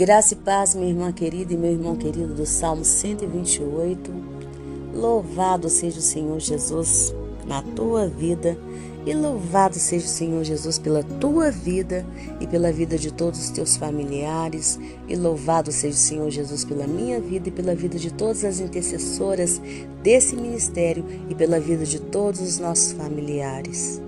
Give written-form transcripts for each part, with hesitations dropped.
Graça e paz, minha irmã querida e meu irmão querido do Salmo 128. Louvado seja o Senhor Jesus na tua vida e louvado seja o Senhor Jesus pela tua vida e pela vida de todos os teus familiares e louvado seja o Senhor Jesus pela minha vida e pela vida de todas as intercessoras desse ministério e pela vida de todos os nossos familiares.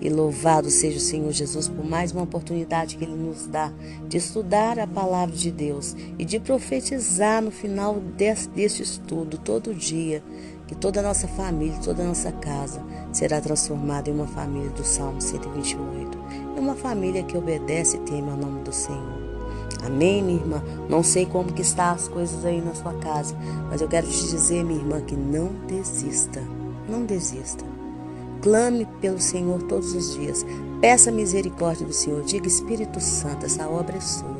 E louvado seja o Senhor Jesus por mais uma oportunidade que Ele nos dá de estudar a palavra de Deus e de profetizar no final deste estudo, todo dia, que toda a nossa família, toda a nossa casa será transformada em uma família do Salmo 128. Em uma família que obedece e teme ao nome do Senhor. Amém, minha irmã? Não sei como que estão as coisas aí na sua casa, mas eu quero te dizer, minha irmã, que não desista. Não desista. Clame pelo Senhor todos os dias. Peça a misericórdia do Senhor. Diga, Espírito Santo, essa obra é sua.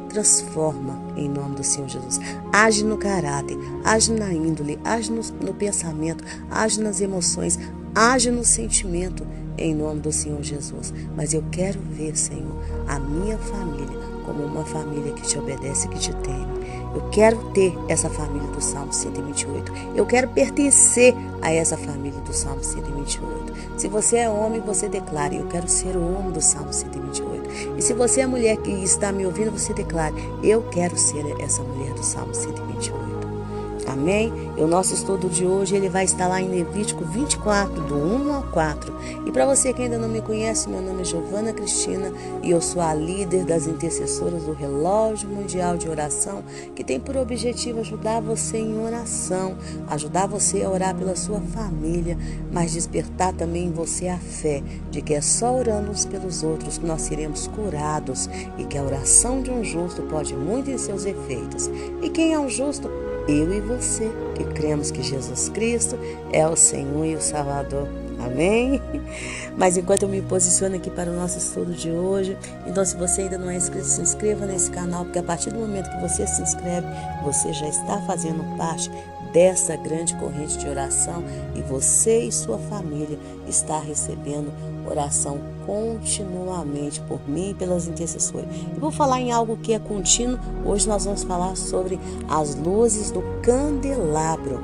Transforma em nome do Senhor Jesus. Age no caráter, age na índole, age no pensamento, age nas emoções, age no sentimento em nome do Senhor Jesus. Mas eu quero ver, Senhor, a minha família como uma família que te obedece e que te teme. Eu quero ter essa família do Salmo 128. Eu quero pertencer a essa família do Salmo 128. Se você é homem, você declare, eu quero ser o homem do Salmo 128. E se você é mulher que está me ouvindo, você declare, eu quero ser essa mulher do Salmo 128. Amém? E o nosso estudo de hoje, ele vai estar lá em Levítico 24, do 1 ao 4. E para você que ainda não me conhece, meu nome é Giovana Cristina e eu sou a líder das intercessoras do Relógio Mundial de Oração, que tem por objetivo ajudar você em oração, ajudar você a orar pela sua família, mas despertar também em você a fé de que é só orando uns pelos outros que nós seremos curados e que a oração de um justo pode muito em seus efeitos. E quem é um justo? Eu e você, que cremos que Jesus Cristo é o Senhor e o Salvador. Amém? Mas enquanto eu me posiciono aqui para o nosso estudo de hoje, então se você ainda não é inscrito, se inscreva nesse canal, porque a partir do momento que você se inscreve, você já está fazendo parte dessa grande corrente de oração e você e sua família está recebendo oração continuamente por mim e pelas intercessoras. E vou falar em algo que é contínuo. Hoje nós vamos falar sobre as luzes do candelabro,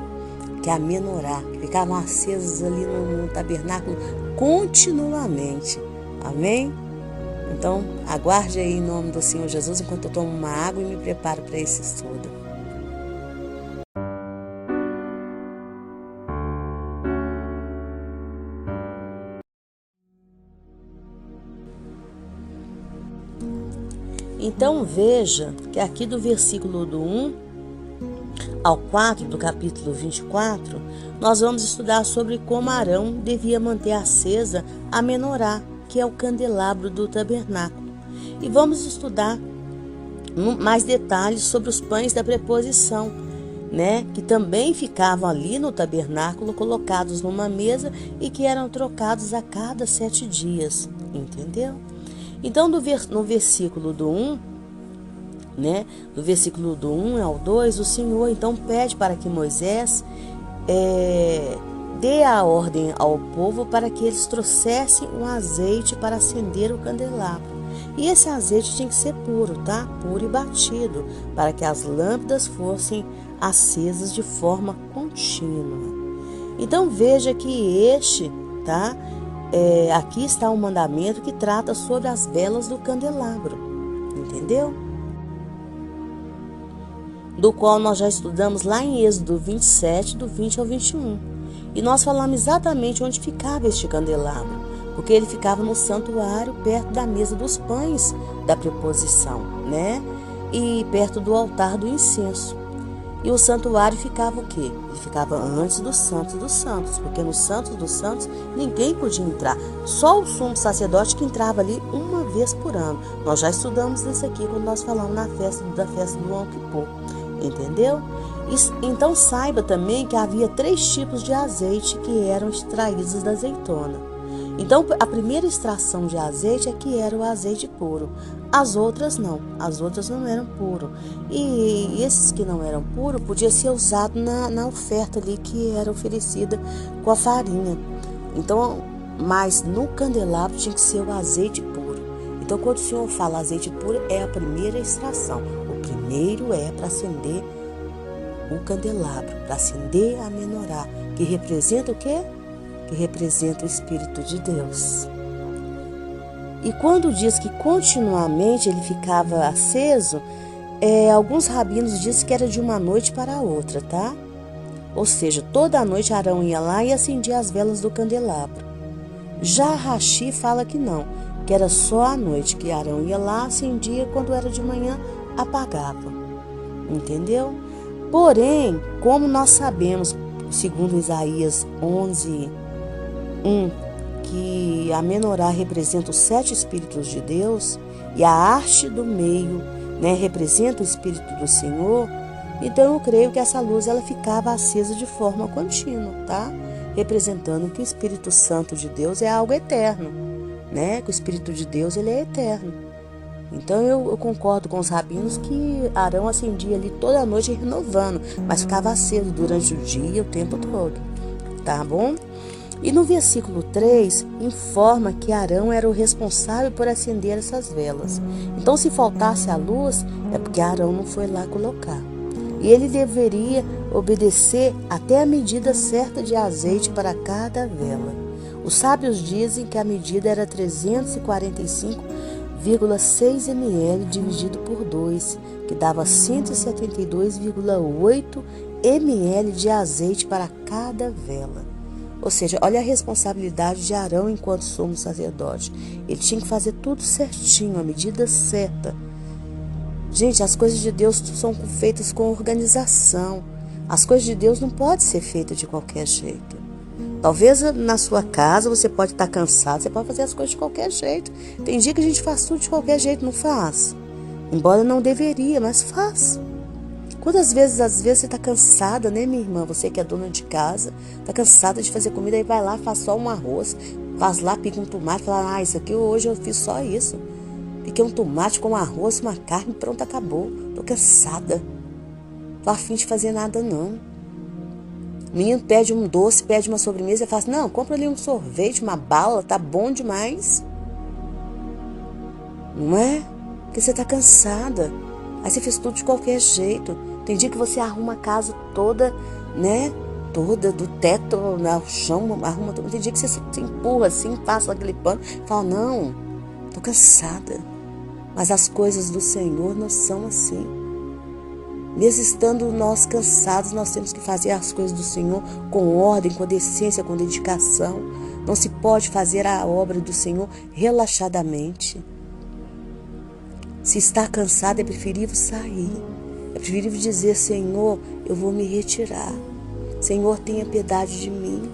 que é a menorá, que ficavam acesas ali no tabernáculo continuamente. Amém? Então, aguarde aí em nome do Senhor Jesus enquanto eu tomo uma água e me preparo para esse estudo. Então veja que aqui do versículo do 1 ao 4 do capítulo 24, nós vamos estudar sobre como Arão devia manter acesa a menorá, que é o candelabro do tabernáculo. E vamos estudar mais detalhes sobre os pães da preposição, que também ficavam ali no tabernáculo, colocados numa mesa e que eram trocados a cada 7 dias, entendeu? Então, no versículo do 1, do versículo do 1 ao 2, o Senhor então pede para que Moisés dê a ordem ao povo para que eles trouxessem um azeite para acender o candelabro. E esse azeite tinha que ser puro, tá? Puro e batido, para que as lâmpadas fossem acesas de forma contínua. Então, veja que aqui está um mandamento que trata sobre as velas do candelabro, entendeu? Do qual nós já estudamos lá em Êxodo 27, do 20 ao 21. E nós falamos exatamente onde ficava este candelabro, porque ele ficava no santuário, perto da mesa dos pães da preposição, e perto do altar do incenso. E o santuário ficava o quê? Ele ficava antes do Santo dos Santos, porque no Santo dos Santos ninguém podia entrar. Só o sumo sacerdote que entrava ali uma vez por ano. Nós já estudamos isso aqui quando nós falamos da festa do Yom Kippur, entendeu? Então saiba também que havia 3 tipos de azeite que eram extraídos da azeitona. Então, a primeira extração de azeite é que era o azeite puro. As outras não eram puros. E esses que não eram puros podiam ser usados na oferta ali que era oferecida com a farinha. Então, mas no candelabro tinha que ser o azeite puro. Então, quando o Senhor fala azeite puro, é a primeira extração. O primeiro é para acender o candelabro, para acender a menorá, que representa o quê? Que representa o Espírito de Deus. E quando diz que continuamente ele ficava aceso, alguns rabinos dizem que era de uma noite para a outra, tá? Ou seja, toda a noite Arão ia lá e acendia as velas do candelabro. Já Rashi fala que não, que era só à noite que Arão ia lá, acendia, quando era de manhã, apagava. Entendeu? Porém, como nós sabemos, segundo Isaías 11:1, que a menorá representa os 7 Espíritos de Deus e a haste do meio, né, representa o Espírito do Senhor, então eu creio que essa luz ela ficava acesa de forma contínua, tá? Representando que o Espírito Santo de Deus é algo eterno, né? Que o Espírito de Deus ele é eterno. Então eu concordo com os rabinos que Arão acendia ali toda a noite renovando, mas ficava aceso durante o dia, o tempo todo, tá bom? E no versículo 3, informa que Arão era o responsável por acender essas velas. Então, se faltasse a luz, é porque Arão não foi lá colocar. E ele deveria obedecer até a medida certa de azeite para cada vela. Os sábios dizem que a medida era 345,6 ml dividido por 2, que dava 172,8 ml de azeite para cada vela. Ou seja, olha a responsabilidade de Arão enquanto sumo sacerdote. Ele tinha que fazer tudo certinho, a medida certa. Gente, as coisas de Deus são feitas com organização. As coisas de Deus não podem ser feitas de qualquer jeito. Talvez na sua casa você pode estar cansado, você pode fazer as coisas de qualquer jeito. Tem dia que a gente faz tudo de qualquer jeito, não faz? Embora não deveria, mas faz. Quantas vezes, às vezes, você está cansada, né, minha irmã? Você que é dona de casa, está cansada de fazer comida, aí vai lá, faz só um arroz, faz lá, pica um tomate, fala, isso aqui hoje eu fiz só isso. Piquei um tomate com arroz, uma carne, pronto, acabou. Tô cansada. Tô afim de fazer nada, não. O menino pede um doce, pede uma sobremesa, e fala assim, não, compra ali um sorvete, uma bala, tá bom demais. Não é? Porque você tá cansada. Aí você fez tudo de qualquer jeito. Tem dia que você arruma a casa toda, né? Toda, do teto ao chão, arruma tudo. Tem dia que você se empurra assim, passa aquele pano, fala, não, tô cansada. Mas as coisas do Senhor não são assim. Mesmo estando nós cansados, nós temos que fazer as coisas do Senhor com ordem, com decência, com dedicação. Não se pode fazer a obra do Senhor relaxadamente. Se está cansado, é preferível sair. É preferível dizer, Senhor, eu vou me retirar. Senhor, tenha piedade de mim.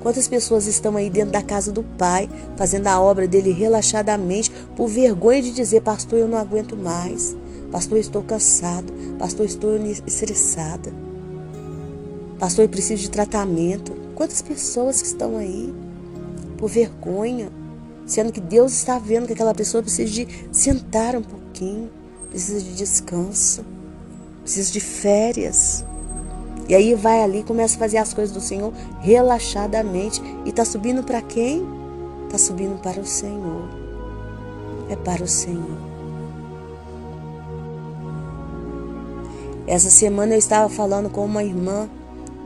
Quantas pessoas estão aí dentro da casa do Pai, fazendo a obra dele relaxadamente, por vergonha de dizer, pastor, eu não aguento mais. Pastor, eu estou cansado. Pastor, eu estou estressada. Pastor, eu preciso de tratamento. Quantas pessoas que estão aí por vergonha, sendo que Deus está vendo que aquela pessoa precisa de sentar um pouquinho, precisa de descanso, precisa de férias. E aí vai ali e começa a fazer as coisas do Senhor relaxadamente. E está subindo para quem? Está subindo para o Senhor. É para o Senhor. Essa semana eu estava falando com uma irmã,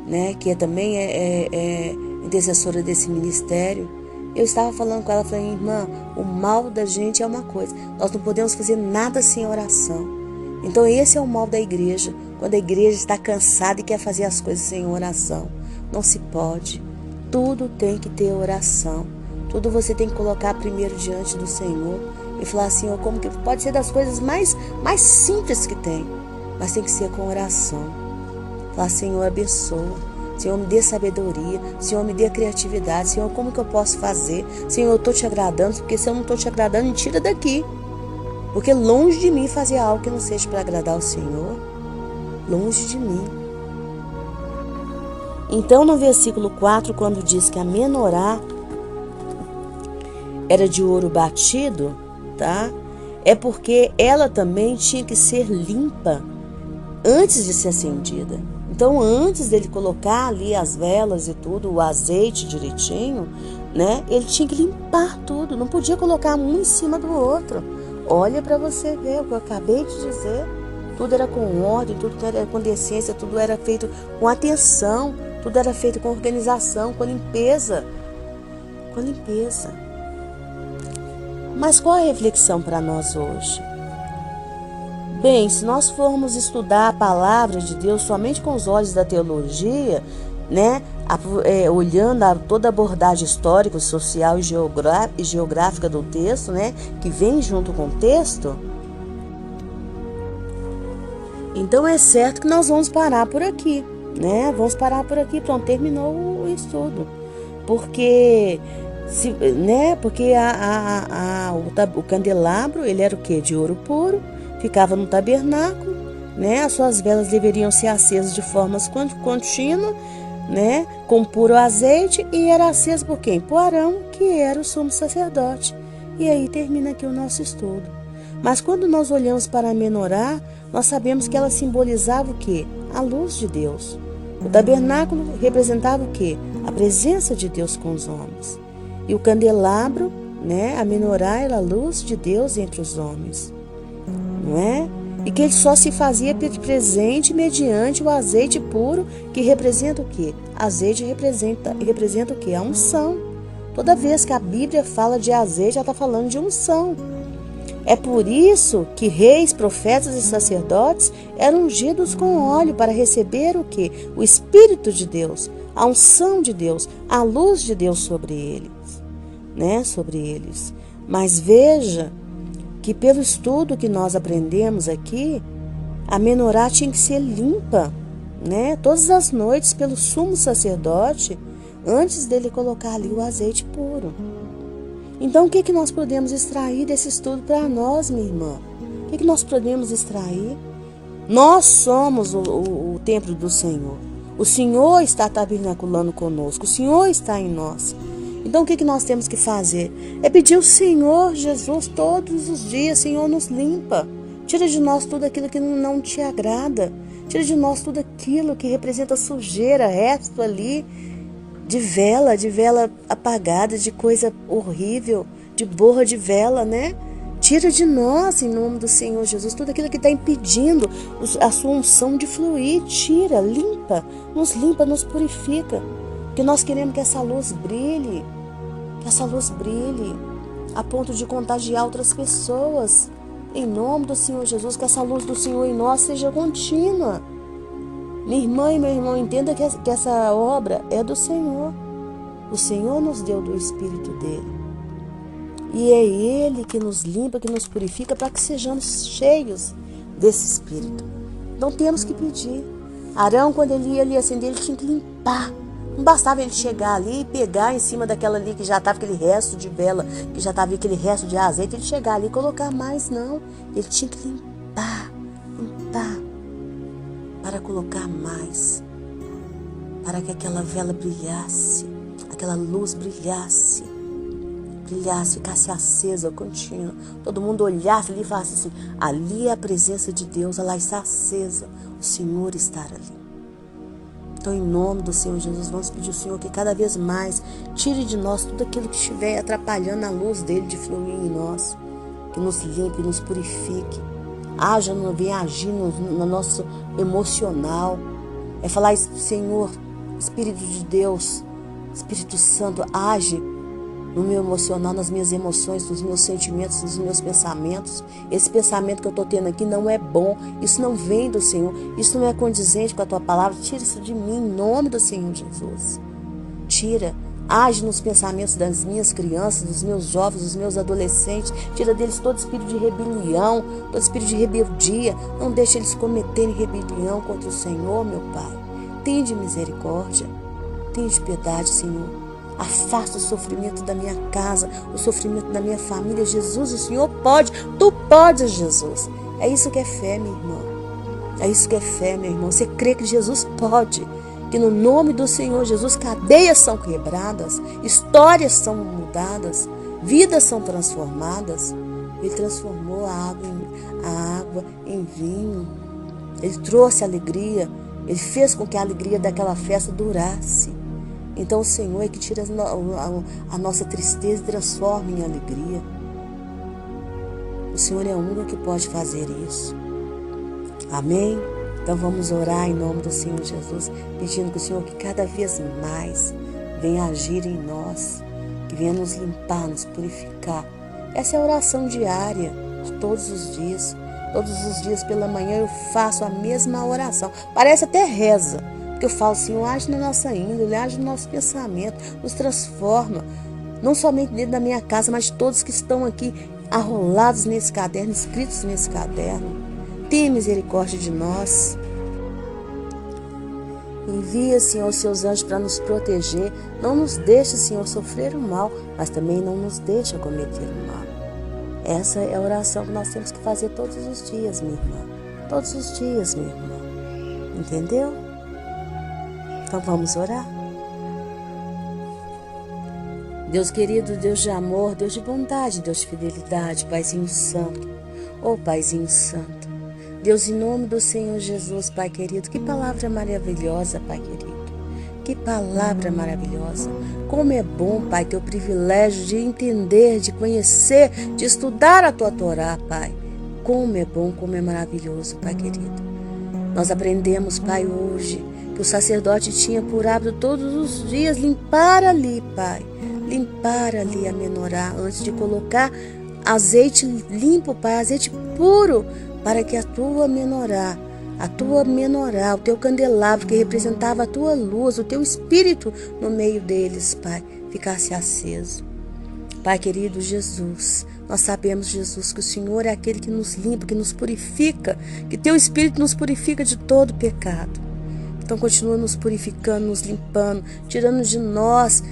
né, que também é intercessora desse ministério. Eu estava falando com ela, falei, irmã, o mal da gente é uma coisa. Nós não podemos fazer nada sem oração. Então esse é o mal da igreja. Quando a igreja está cansada e quer fazer as coisas sem oração. Não se pode. Tudo tem que ter oração. Tudo você tem que colocar primeiro diante do Senhor. E falar, Senhor, como que pode ser das coisas mais simples que tem. Mas tem que ser com oração. Falar, Senhor, abençoa. Senhor, me dê sabedoria. Senhor, me dê criatividade. Senhor, como que eu posso fazer? Senhor, eu estou te agradando. Porque se eu não estou te agradando, me tira daqui. Porque longe de mim fazer algo que não seja para agradar o Senhor. Longe de mim. Então, no versículo 4, quando diz que a menorá era de ouro batido, tá? É porque ela também tinha que ser limpa antes de ser acendida. Então, antes dele colocar ali as velas e tudo, o azeite direitinho, né? Ele tinha que limpar tudo, não podia colocar um em cima do outro. Olha para você ver o que eu acabei de dizer. tudo era com ordem, tudo era com decência, tudo era feito com atenção, tudo era feito com organização, com limpeza. Com limpeza. Mas qual é a reflexão para nós hoje? Bem, se nós formos estudar a palavra de Deus somente com os olhos da teologia, né, olhando toda a abordagem histórica, social e geográfica do texto, né, que vem junto com o texto, então é certo que nós vamos parar por aqui, né? Vamos parar por aqui, pronto, terminou o estudo. Porque o candelabro, ele era o quê? De ouro puro, ficava no tabernáculo, né? As suas velas deveriam ser acesas de forma contínua, né? Com puro azeite, e era aceso por quem? Por Arão, que era o sumo sacerdote. E aí termina aqui o nosso estudo. Mas quando nós olhamos para a menorá, nós sabemos que ela simbolizava o quê? A luz de Deus. O tabernáculo representava o quê? A presença de Deus com os homens. E o candelabro, né? A menorá era a luz de Deus entre os homens. Não é? E que ele só se fazia presente mediante o azeite puro, que representa o quê? Azeite representa o quê? A unção. Toda vez que a Bíblia fala de azeite, ela está falando de unção. É por isso que reis, profetas e sacerdotes eram ungidos com óleo para receber o quê? O Espírito de Deus, a unção de Deus, a luz de Deus sobre eles, né? Sobre eles. Mas veja que pelo estudo que nós aprendemos aqui, a menorá tinha que ser limpa, né? Todas as noites pelo sumo sacerdote, antes dele colocar ali o azeite puro. Então, o que nós podemos extrair desse estudo para nós, minha irmã? O que nós podemos extrair? Nós somos o templo do Senhor. O Senhor está tabernaculando conosco. O Senhor está em nós. Então, o que nós temos que fazer? É pedir ao Senhor Jesus todos os dias: Senhor, nos limpa. Tira de nós tudo aquilo que não te agrada. Tira de nós tudo aquilo que representa sujeira, resto ali de vela apagada, de coisa horrível, de borra de vela, né? Tira de nós, em nome do Senhor Jesus, tudo aquilo que está impedindo a sua unção de fluir. Tira, limpa, nos purifica. Porque nós queremos que essa luz brilhe, a ponto de contagiar outras pessoas. Em nome do Senhor Jesus, que essa luz do Senhor em nós seja contínua. Minha irmã e meu irmão, entenda que essa obra é do Senhor. O Senhor nos deu do Espírito dele. E é Ele que nos limpa, que nos purifica, para que sejamos cheios desse Espírito. Então temos que pedir. Arão, quando ele ia ali acender, ele tinha que limpar. Não bastava ele chegar ali e pegar em cima daquela ali que já estava aquele resto de vela, que já estava aquele resto de azeite, ele chegar ali e colocar mais, não. Ele tinha que limpar, para colocar mais, para que aquela vela brilhasse, aquela luz brilhasse, ficasse acesa, contínua. Todo mundo olhasse ali e falasse assim: ali é a presença de Deus, ela está acesa, o Senhor está ali. Então, em nome do Senhor Jesus, vamos pedir ao Senhor que cada vez mais tire de nós tudo aquilo que estiver atrapalhando a luz dele de fluir em nós, que nos limpe, nos purifique. Venha agir no nosso emocional. É falar: Senhor, Espírito de Deus, Espírito Santo, age no meu emocional, nas minhas emoções, nos meus sentimentos, nos meus pensamentos. Esse pensamento que eu estou tendo aqui não é bom, isso não vem do Senhor, isso não é condizente com a tua palavra. Tira isso de mim, em nome do Senhor Jesus. Tira. Age nos pensamentos das minhas crianças, dos meus jovens, dos meus adolescentes. Tira deles todo espírito de rebelião, todo espírito de rebeldia. Não deixe eles cometerem rebelião contra o Senhor, meu Pai. Tende misericórdia, tende piedade, Senhor. Afasta o sofrimento da minha casa, o sofrimento da minha família. Jesus, o Senhor pode, tu podes, Jesus. É isso que é fé, minha irmã. É isso que é fé, meu irmão. Você crê que Jesus pode, que no nome do Senhor Jesus cadeias são quebradas, histórias são mudadas, vidas são transformadas. Ele transformou a água em vinho. Ele trouxe alegria. Ele fez com que a alegria daquela festa durasse. Então o Senhor é que tira a nossa tristeza e transforma em alegria. O Senhor é o único que pode fazer isso. Amém? Então vamos orar em nome do Senhor Jesus, pedindo que o Senhor que cada vez mais venha agir em nós, que venha nos limpar, nos purificar. Essa é a oração diária de todos os dias. Todos os dias pela manhã eu faço a mesma oração. Parece até reza, porque eu falo, Senhor, age na nossa índole, age no nosso pensamento, nos transforma, não somente dentro da minha casa, mas de todos que estão aqui arrolados nesse caderno, escritos nesse caderno. Tenha misericórdia de nós. Envia, Senhor, os seus anjos para nos proteger. Não nos deixe, Senhor, sofrer o mal, mas também não nos deixe cometer o mal. Essa é a oração que nós temos que fazer todos os dias, minha irmã. Todos os dias, minha irmã. Entendeu? Então vamos orar? Deus querido, Deus de amor, Deus de bondade, Deus de fidelidade, Paizinho Santo. Ô Paizinho Santo. Deus, em nome do Senhor Jesus, Pai querido, que palavra maravilhosa, Pai querido. Que palavra maravilhosa. Como é bom, Pai, ter o privilégio de entender, de conhecer, de estudar a Tua Torá, Pai. Como é bom, como é maravilhoso, Pai querido. Nós aprendemos, Pai, hoje, que o sacerdote tinha por hábito todos os dias limpar ali, Pai. Limpar ali a menorá antes de colocar azeite limpo, Pai, azeite puro, para que a tua menorá, o teu candelabro que representava a tua luz, o teu espírito no meio deles, Pai, ficasse aceso. Pai querido Jesus, nós sabemos, Jesus, que o Senhor é aquele que nos limpa, que nos purifica, que teu espírito nos purifica de todo pecado. Então continua nos purificando, nos limpando, tirando de nós,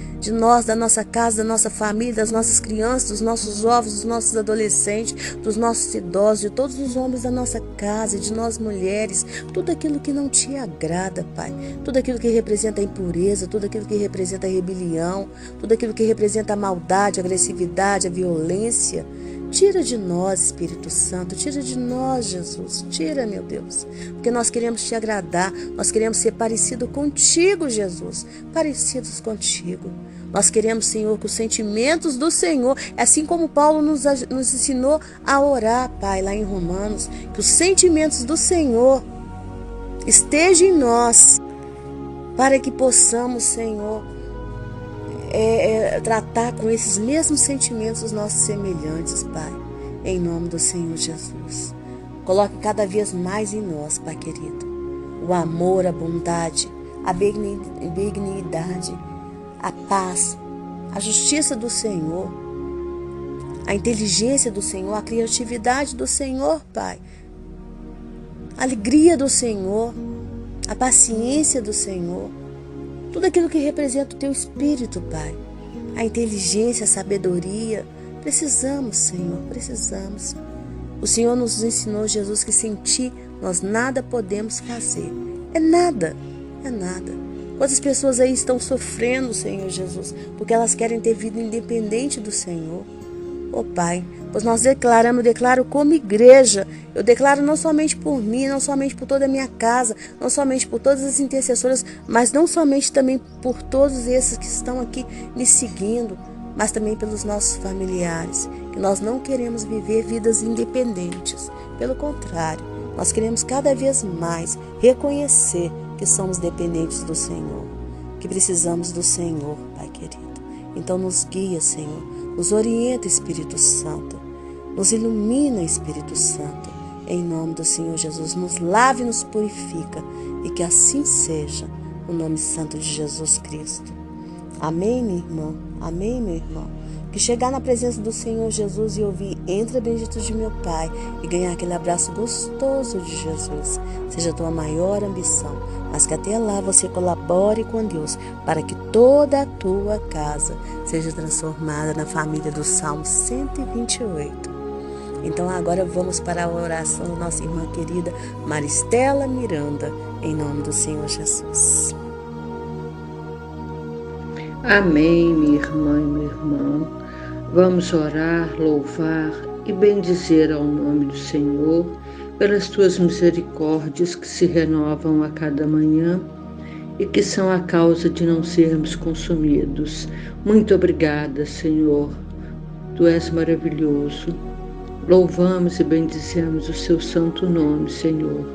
da nossa casa, da nossa família, das nossas crianças, dos nossos jovens, dos nossos adolescentes, dos nossos idosos, de todos os homens da nossa casa, de nós mulheres, tudo aquilo que não te agrada, Pai, tudo aquilo que representa a impureza, tudo aquilo que representa a rebelião, tudo aquilo que representa a maldade, a agressividade, a violência. Tira de nós, Espírito Santo, tira de nós, Jesus, tira, meu Deus, porque nós queremos te agradar, nós queremos ser parecidos contigo, Jesus, parecidos contigo. Nós queremos, Senhor, que os sentimentos do Senhor, assim como Paulo nos ensinou a orar, Pai, lá em Romanos, que os sentimentos do Senhor estejam em nós, para que possamos, Senhor, tratar com esses mesmos sentimentos os nossos semelhantes, Pai, em nome do Senhor Jesus. Coloque cada vez mais em nós, Pai querido, o amor, a bondade, a benignidade, a paz, a justiça do Senhor, a inteligência do Senhor, a criatividade do Senhor, Pai, a alegria do Senhor, a paciência do Senhor, tudo aquilo que representa o teu espírito, Pai. A inteligência, a sabedoria. Precisamos, Senhor, precisamos. O Senhor nos ensinou, Jesus, que sem ti nós nada podemos fazer. É nada. Quantas pessoas aí estão sofrendo, Senhor Jesus, porque elas querem ter vida independente do Senhor. Ó Pai, pois nós eu declaro como igreja, eu declaro não somente por mim, não somente por toda a minha casa, não somente por todas as intercessoras, mas não somente também por todos esses que estão aqui me seguindo, mas também pelos nossos familiares, que nós não queremos viver vidas independentes. Pelo contrário, nós queremos cada vez mais reconhecer que somos dependentes do Senhor, que precisamos do Senhor, Pai querido. Então nos guia, Senhor. Nos orienta, Espírito Santo. Nos ilumina, Espírito Santo. Em nome do Senhor Jesus, nos lave e nos purifica. E que assim seja, no nome santo de Jesus Cristo. Amém, minha irmã? Amém, meu irmão? Que chegar na presença do Senhor Jesus e ouvir "Entra bendito de meu Pai" e ganhar aquele abraço gostoso de Jesus seja a tua maior ambição, mas que até lá você colabore com Deus para que toda a tua casa seja transformada na família do Salmo 128. Então agora vamos para a oração da nossa irmã querida Maristela Miranda, em nome do Senhor Jesus. Amém, minha irmã e meu irmão. Vamos orar, louvar e bendizer ao nome do Senhor pelas tuas misericórdias que se renovam a cada manhã e que são a causa de não sermos consumidos. Muito obrigada, Senhor. Tu és maravilhoso. Louvamos e bendizemos o seu santo nome, Senhor.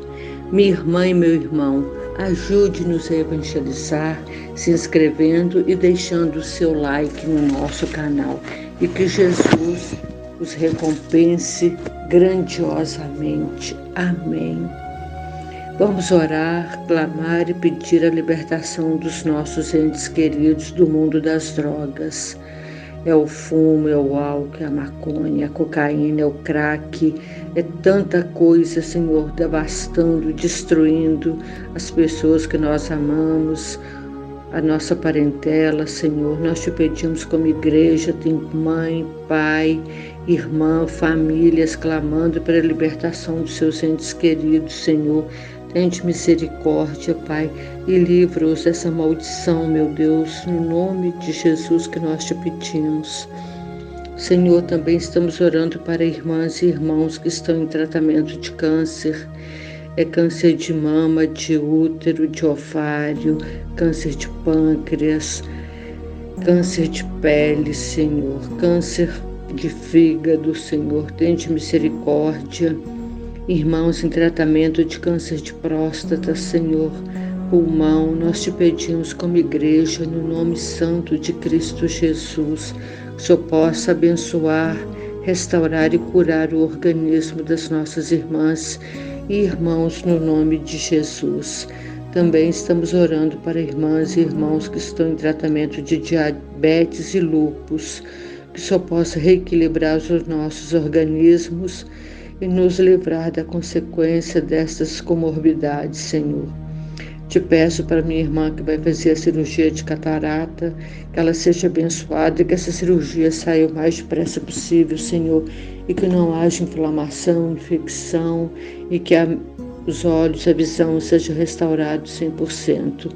Minha irmã e meu irmão, ajude-nos a evangelizar, se inscrevendo e deixando o seu like no nosso canal. E que Jesus os recompense grandiosamente. Amém. Vamos orar, clamar e pedir a libertação dos nossos entes queridos do mundo das drogas. É o fumo, é o álcool, é a maconha, é a cocaína, é o crack, é tanta coisa, Senhor, devastando, destruindo as pessoas que nós amamos, a nossa parentela, Senhor. Nós te pedimos como igreja, tem mãe, pai, irmã, famílias clamando pela libertação dos seus entes queridos, Senhor. Tende misericórdia, Pai, e livra-os dessa maldição, meu Deus, no nome de Jesus que nós te pedimos. Senhor, também estamos orando para irmãs e irmãos que estão em tratamento de câncer. É câncer de mama, de útero, de ovário, câncer de pâncreas, câncer de pele, Senhor, câncer de fígado, Senhor. Tende misericórdia. Irmãos em tratamento de câncer de próstata, Senhor, pulmão, nós te pedimos como igreja, no nome santo de Cristo Jesus, que o Senhor possa abençoar, restaurar e curar o organismo das nossas irmãs e irmãos no nome de Jesus. Também estamos orando para irmãs e irmãos que estão em tratamento de diabetes e lúpus, que o Senhor possa reequilibrar os nossos organismos e nos livrar da consequência destas comorbidades, Senhor. Te peço para minha irmã que vai fazer a cirurgia de catarata, que ela seja abençoada e que essa cirurgia saia o mais depressa possível, Senhor, e que não haja inflamação, infecção e que os olhos, a visão seja restaurados 100%.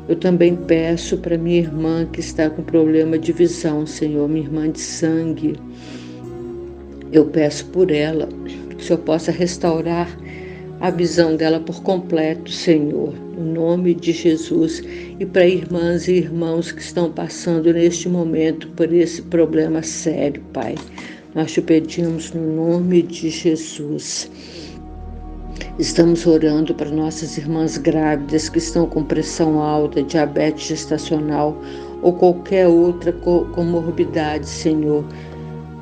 Eu também peço para minha irmã que está com problema de visão, Senhor, minha irmã de sangue. Eu peço por ela que o Senhor possa restaurar a visão dela por completo, Senhor, no nome de Jesus. E para irmãs e irmãos que estão passando neste momento por esse problema sério, Pai, nós te pedimos no nome de Jesus. Estamos orando para nossas irmãs grávidas que estão com pressão alta, diabetes gestacional ou qualquer outra comorbidade, Senhor.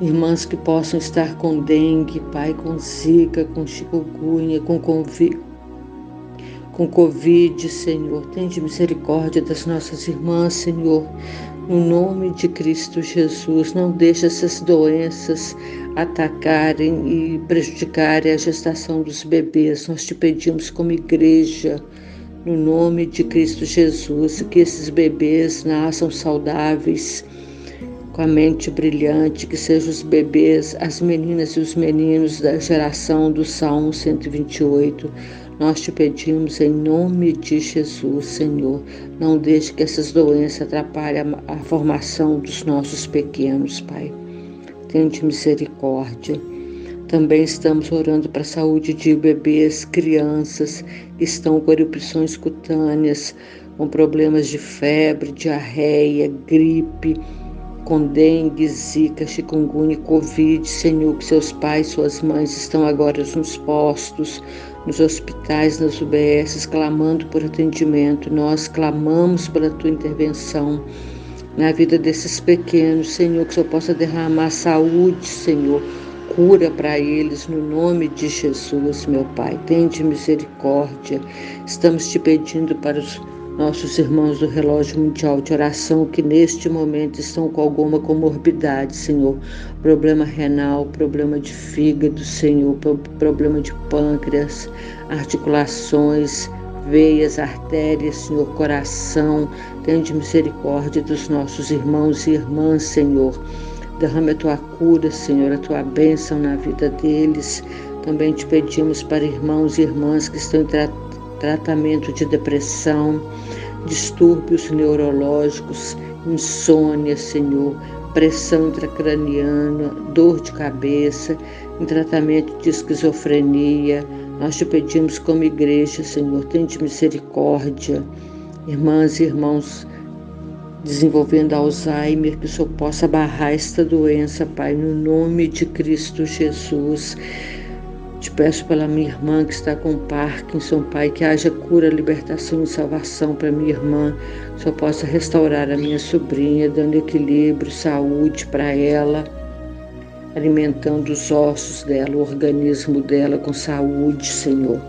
Irmãs que possam estar com dengue, Pai, com zika, com chikungunya, com covid, Senhor. Tende misericórdia das nossas irmãs, Senhor. No nome de Cristo Jesus, não deixe essas doenças atacarem e prejudicarem a gestação dos bebês. Nós te pedimos como igreja, no nome de Cristo Jesus, que esses bebês nasçam saudáveis, com a mente brilhante, que sejam os bebês, as meninas e os meninos da geração do Salmo 128. Nós te pedimos em nome de Jesus, Senhor, não deixe que essas doenças atrapalhem a formação dos nossos pequenos, Pai. Tende misericórdia. Também estamos orando para a saúde de bebês, crianças que estão com erupções cutâneas, com problemas de febre, diarreia, gripe, com dengue, zika, chikungunya e covid, Senhor, que seus pais, suas mães estão agora nos postos, nos hospitais, nas UBSs, clamando por atendimento. Nós clamamos pela tua intervenção na vida desses pequenos, Senhor, que o Senhor possa derramar saúde, Senhor, cura para eles, no nome de Jesus, meu Pai. Tende misericórdia. Estamos te pedindo para os nossos irmãos do Relógio Mundial de Oração que neste momento estão com alguma comorbidade, Senhor, problema renal, problema de fígado, Senhor, problema de pâncreas, articulações, veias, artérias, Senhor, coração. Tende misericórdia dos nossos irmãos e irmãs, Senhor. Derrame a tua cura, Senhor, a tua bênção na vida deles. Também te pedimos para irmãos e irmãs que estão em tratamento de depressão, distúrbios neurológicos, insônia, Senhor, pressão intracraniana, dor de cabeça, em tratamento de esquizofrenia. Nós te pedimos como igreja, Senhor, tende misericórdia. Irmãs e irmãos desenvolvendo Alzheimer, que o Senhor possa barrar esta doença, Pai, no nome de Cristo Jesus. Te peço pela minha irmã que está com Parkinson, Pai, que haja cura, libertação e salvação para minha irmã, que o Senhor possa restaurar a minha sobrinha, dando equilíbrio, saúde para ela, alimentando os ossos dela, o organismo dela com saúde, Senhor.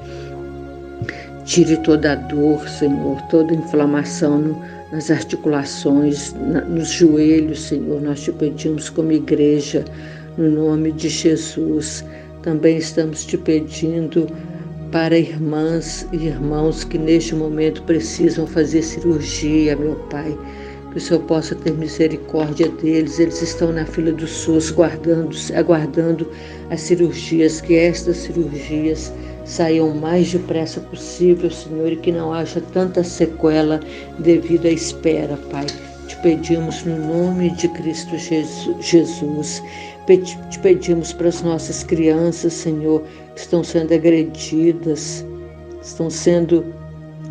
Tire toda a dor, Senhor, toda a inflamação nas articulações, nos joelhos, Senhor. Nós te pedimos como igreja, no nome de Jesus. Também estamos te pedindo para irmãs e irmãos que neste momento precisam fazer cirurgia, meu Pai. Que o Senhor possa ter misericórdia deles. Eles estão na fila do SUS aguardando as cirurgias, que estas cirurgias saiam o mais depressa possível, Senhor, e que não haja tanta sequela devido à espera, Pai. Te pedimos no nome de Cristo Jesus. Te pedimos para as nossas crianças, Senhor, que estão sendo agredidas, estão sendo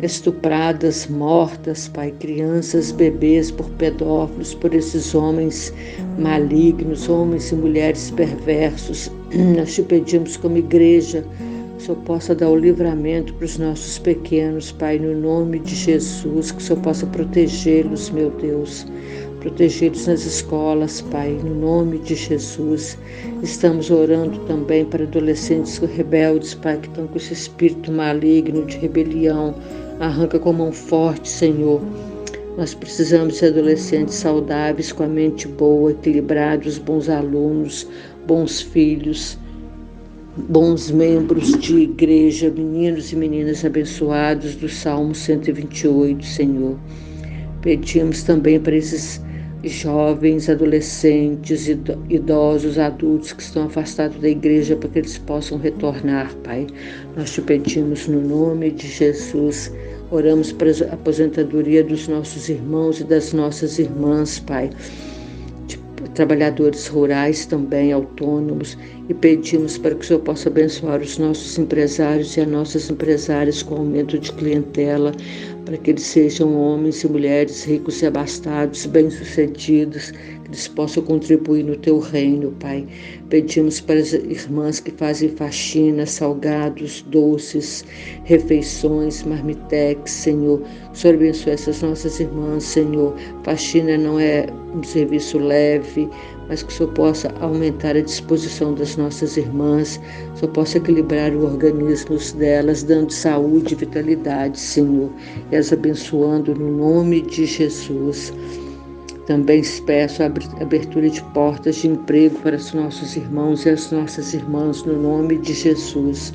estupradas, mortas, Pai, crianças, bebês por pedófilos, por esses homens malignos, homens e mulheres perversos. Nós te pedimos como igreja que o Senhor possa dar o livramento para os nossos pequenos, Pai, no nome de Jesus, que o Senhor possa protegê-los, meu Deus, protegê-los nas escolas, Pai, no nome de Jesus. Estamos orando também para adolescentes rebeldes, Pai, que estão com esse espírito maligno de rebelião. Arranca com a mão forte, Senhor. Nós precisamos de adolescentes saudáveis, com a mente boa, equilibrados, bons alunos, bons filhos, bons membros de igreja, meninos e meninas abençoados do Salmo 128, Senhor. Pedimos também para esses jovens, adolescentes, idosos, adultos que estão afastados da igreja, para que eles possam retornar, Pai. Nós te pedimos no nome de Jesus. Oramos para a aposentadoria dos nossos irmãos e das nossas irmãs, Pai. Trabalhadores rurais também, autônomos, e pedimos para que o Senhor possa abençoar os nossos empresários e as nossas empresárias com aumento de clientela, para que eles sejam homens e mulheres ricos e abastados, bem-sucedidos, que eles possam contribuir no Teu reino, Pai. Pedimos para as irmãs que fazem faxina, salgados, doces, refeições, marmitex, Senhor. Que o Senhor abençoe essas nossas irmãs, Senhor. Faxina não é um serviço leve, mas que o Senhor possa aumentar a disposição das nossas irmãs, que o Senhor possa equilibrar o organismo delas, dando saúde e vitalidade, Senhor, e as abençoando no nome de Jesus. Também peço a abertura de portas de emprego para os nossos irmãos e as nossas irmãs, no nome de Jesus.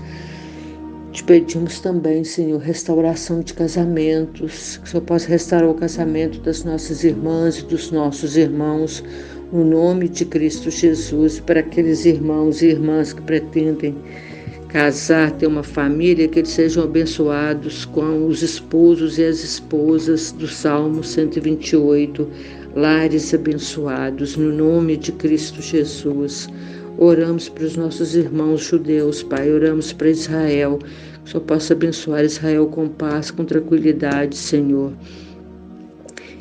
Te pedimos também, Senhor, restauração de casamentos, que o Senhor possa restaurar o casamento das nossas irmãs e dos nossos irmãos, no nome de Cristo Jesus, para aqueles irmãos e irmãs que pretendem casar, ter uma família, que eles sejam abençoados com os esposos e as esposas do Salmo 128, lares abençoados, no nome de Cristo Jesus. Oramos para os nossos irmãos judeus, Pai, oramos para Israel, que o Senhor possa abençoar Israel com paz, com tranquilidade, Senhor.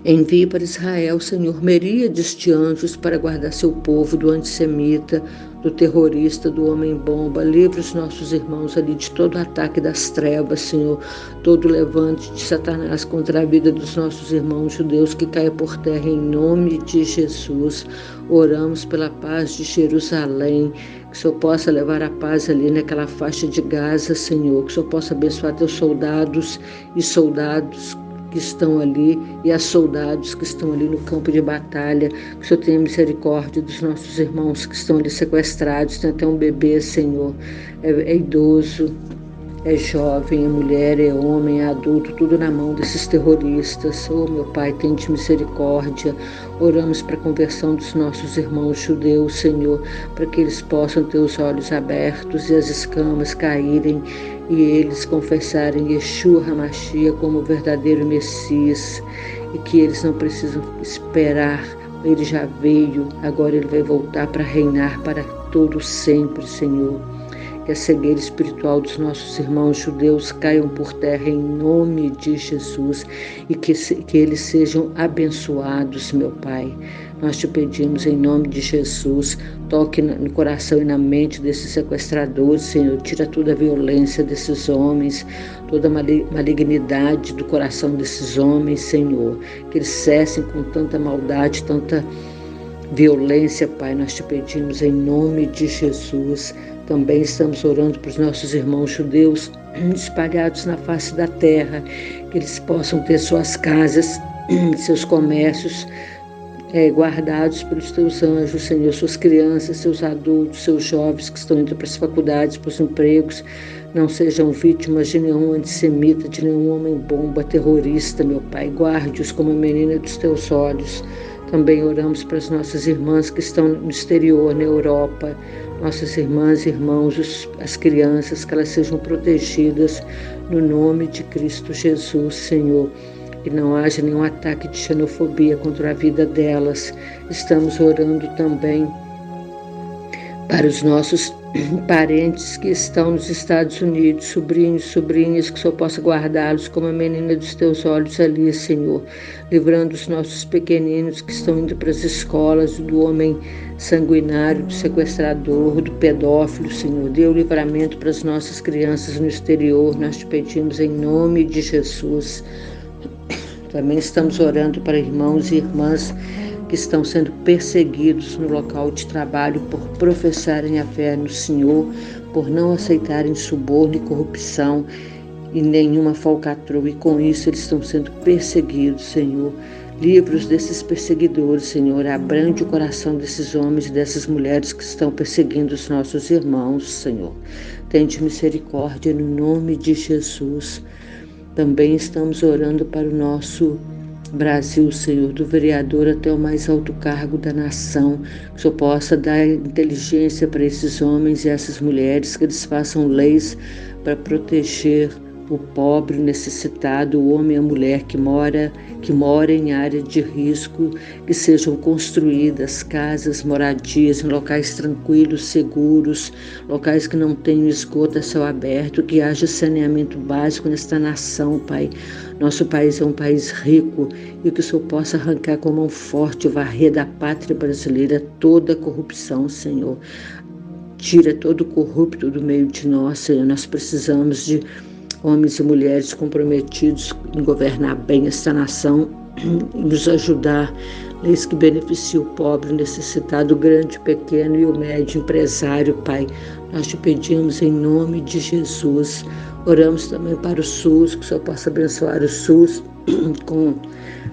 Envie para Israel, Senhor, miríades de anjos para guardar seu povo do antissemita, do terrorista, do homem-bomba. Livre os nossos irmãos ali de todo ataque das trevas, Senhor, todo levante de Satanás contra a vida dos nossos irmãos judeus, que caia por terra em nome de Jesus. Oramos pela paz de Jerusalém, que o Senhor possa levar a paz ali naquela faixa de Gaza, Senhor, que o Senhor possa abençoar teus soldados e soldados que estão ali e as soldados que estão ali no campo de batalha, que o Senhor tenha misericórdia dos nossos irmãos que estão ali sequestrados. Tem até um bebê, Senhor, é idoso, é jovem, é mulher, é homem, é adulto, tudo na mão desses terroristas. Oh, meu Pai, tende misericórdia. Oramos para a conversão dos nossos irmãos judeus, Senhor, para que eles possam ter os olhos abertos e as escamas caírem e eles confessarem Yeshua HaMashiach como o verdadeiro Messias, e que eles não precisam esperar. Ele já veio, agora ele vai voltar para reinar para todo sempre, Senhor. Que que a cegueira espiritual dos nossos irmãos judeus caiam por terra em nome de Jesus e que eles sejam abençoados, meu Pai. Nós te pedimos em nome de Jesus, toque no coração e na mente desses sequestradores, Senhor, tira toda a violência desses homens, toda a malignidade do coração desses homens, Senhor, que eles cessem com tanta maldade, tanta violência, Pai. Nós te pedimos em nome de Jesus. Também estamos orando para os nossos irmãos judeus espalhados na face da terra, que eles possam ter suas casas, seus comércios guardados pelos teus anjos, Senhor, suas crianças, seus adultos, seus jovens que estão indo para as faculdades, para os empregos, não sejam vítimas de nenhum antissemita, de nenhum homem-bomba, terrorista, meu Pai. Guarde-os como a menina dos teus olhos. Também oramos para as nossas irmãs que estão no exterior, na Europa, nossas irmãs e irmãos, as crianças, que elas sejam protegidas no nome de Cristo Jesus, Senhor. Que não haja nenhum ataque de xenofobia contra a vida delas. Estamos orando também para os nossos parentes que estão nos Estados Unidos, sobrinhos, sobrinhas, que só possa guardá-los como a menina dos teus olhos ali, Senhor, livrando os nossos pequeninos que estão indo para as escolas do homem sanguinário, do sequestrador, do pedófilo, Senhor. Dê o livramento para as nossas crianças no exterior, nós te pedimos em nome de Jesus. Também estamos orando para irmãos e irmãs que estão sendo perseguidos no local de trabalho por professarem a fé no Senhor, por não aceitarem suborno e corrupção e nenhuma falcatrua. E com isso eles estão sendo perseguidos, Senhor. Livra-os desses perseguidores, Senhor. Abrande o coração desses homens e dessas mulheres que estão perseguindo os nossos irmãos, Senhor. Tende misericórdia no nome de Jesus. Também estamos orando para o nosso Brasil, Senhor, do vereador até o mais alto cargo da nação, que o Senhor possa dar inteligência para esses homens e essas mulheres, que eles façam leis para proteger o pobre, o necessitado, o homem e a mulher que mora em área de risco, que sejam construídas casas, moradias em locais tranquilos, seguros, locais que não tenham esgoto a céu aberto, que haja saneamento básico nesta nação, Pai. Nosso país é um país rico e que o Senhor possa arrancar com mão forte, varrer da pátria brasileira toda a corrupção, Senhor. Tira todo o corrupto do meio de nós, Senhor. Nós precisamos de homens e mulheres comprometidos em governar bem esta nação e nos ajudar, leis que beneficiem o pobre, o necessitado, o grande, o pequeno e o médio empresário, Pai. Nós te pedimos em nome de Jesus. Oramos também para o SUS, que o Senhor possa abençoar o SUS com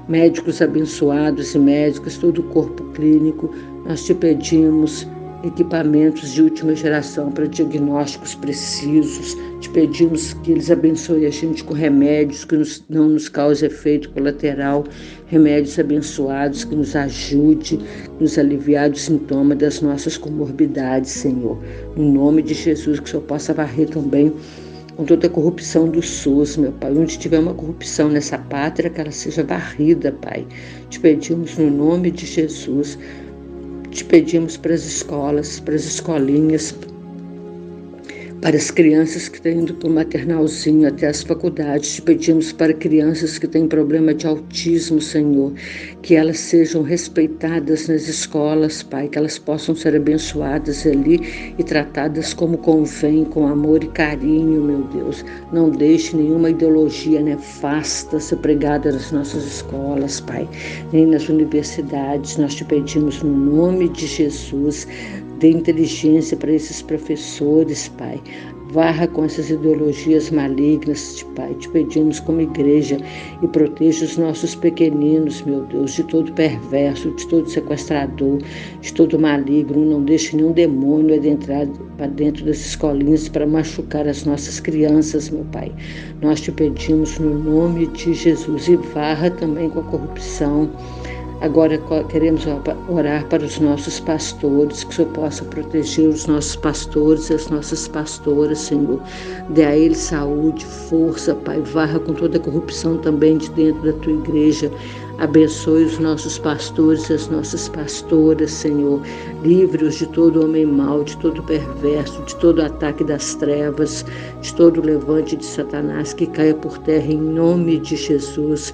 médicos abençoados e médicas, todo o corpo clínico. Nós te pedimos equipamentos de última geração para diagnósticos precisos. Te pedimos que eles abençoem a gente com remédios que não nos cause efeito colateral, remédios abençoados que nos ajude, nos aliviar do sintoma das nossas comorbidades, Senhor. No nome de Jesus, que o Senhor possa varrer também com toda a corrupção do SUS, meu Pai. Onde tiver uma corrupção nessa pátria, que ela seja varrida, Pai. Te pedimos no nome de Jesus. Te pedimos para as escolas, para as escolinhas, para as crianças que estão indo para o maternalzinho até as faculdades. Te pedimos para crianças que têm problema de autismo, Senhor, que elas sejam respeitadas nas escolas, Pai, que elas possam ser abençoadas ali e tratadas como convém, com amor e carinho, meu Deus. Não deixe nenhuma ideologia nefasta ser pregada nas nossas escolas, Pai, nem nas universidades. Nós te pedimos no nome de Jesus. Dê inteligência para esses professores, Pai. Varra com essas ideologias malignas, Pai. Te pedimos como igreja e proteja os nossos pequeninos, meu Deus, de todo perverso, de todo sequestrador, de todo maligno. Não deixe nenhum demônio adentrar para dentro das escolinhas para machucar as nossas crianças, meu Pai. Nós te pedimos no nome de Jesus e varra também com a corrupção. Agora queremos orar para os nossos pastores, que o Senhor possa proteger os nossos pastores e as nossas pastoras, Senhor. Dê a eles saúde, força, Pai. Varra com toda a corrupção também de dentro da tua igreja. Abençoe os nossos pastores e as nossas pastoras, Senhor. Livre-os de todo homem mau, de todo perverso, de todo ataque das trevas, de todo levante de Satanás, que caia por terra em nome de Jesus.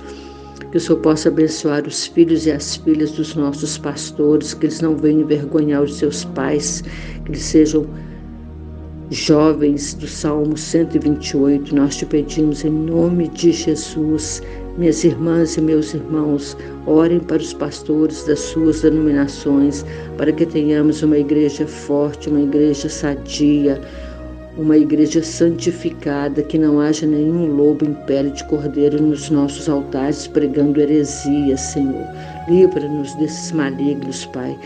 Que o Senhor possa abençoar os filhos e as filhas dos nossos pastores, que eles não venham envergonhar os seus pais, que eles sejam jovens do Salmo 128. Nós te pedimos em nome de Jesus. Minhas irmãs e meus irmãos, orem para os pastores das suas denominações, para que tenhamos uma igreja forte, uma igreja sadia, uma igreja santificada, que não haja nenhum lobo em pele de cordeiro nos nossos altares pregando heresias, Senhor. Livra-nos desses malignos, Pai.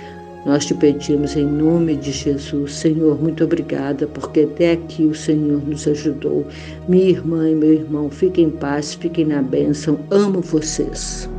Nós te pedimos em nome de Jesus. Senhor, muito obrigada, porque até aqui o Senhor nos ajudou. Minha irmã e meu irmão, fiquem em paz, fiquem na bênção. Amo vocês.